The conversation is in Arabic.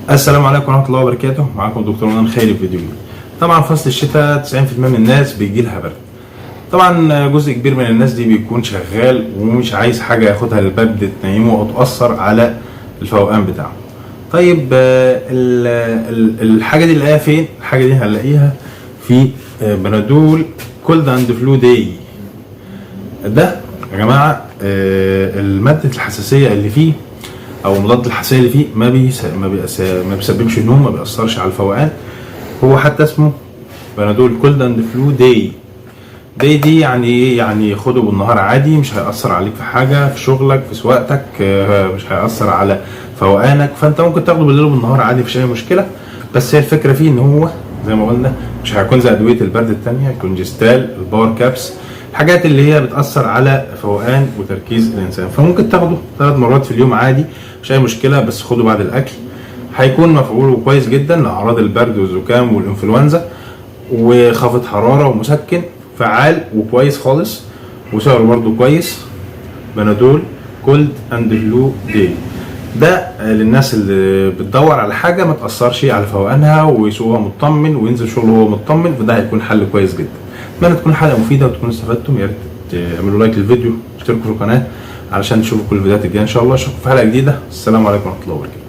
السلام عليكم ورحمة الله وبركاته. معاكم دكتور منان خيري في فيديو جديد. طبعا فصل الشتاء 90% من الناس بيجي لها برد. طبعا جزء كبير من الناس دي بيكون شغال ومش عايز حاجة ياخدها للبرد تنيمه او تأثر على الفوقان بتاعه. طيب الحاجة دي نلاقيها فين؟ الحاجة دي هنلاقيها في بنادول كولد اند فلو داي. ده يا جماعة المادة الحساسية اللي فيه او مضاد الحساسيه اللي فيه ما بيسببش نوم، ما بيأثرش على الفوقان. هو حتى اسمه بنادول كولد اند فلو داي. دي يعني ايه؟ يعني خده بالنهار عادي، مش هيأثر عليك في حاجه، في شغلك، في سواقتك، مش هيأثر على فوقانك. فانت ممكن تاخده بالليل وبالنهار عادي، مفيش اي مشكله. بس هي الفكره فيه ان هو زي ما قلنا مش هيكون زي ادويه البرد الثانيه، الكونجستال، الباور كابس، الحاجات اللي هي بتأثر على فوقان وتركيز الإنسان. فممكن تاخده 3 مرات في اليوم عادي، مش أي مشكلة، بس خده بعد الأكل. هيكون مفعوله كويس جدا لأعراض البرد والزكام والإنفلونزا، وخافض حرارة ومسكن فعال وكويس خالص، وسعره برده كويس. بنادول كولد اند فلو داي ده للناس اللي بتدور على حاجة ما تأثرش على فوقانها ويسوقها مطمن وينزل شغله وهو مطمن، فده هيكون حل كويس جدا. اتمنى تكون حلقه مفيده وتكونوا استفدتم. يا ريت تعملوا لايك للفيديو، اشتركوا في القناه علشان تشوفوا كل الفيديوهات الجايه ان شاء الله. اشوفكم في حلقه جديده. السلام عليكم ورحمه الله وبركاته.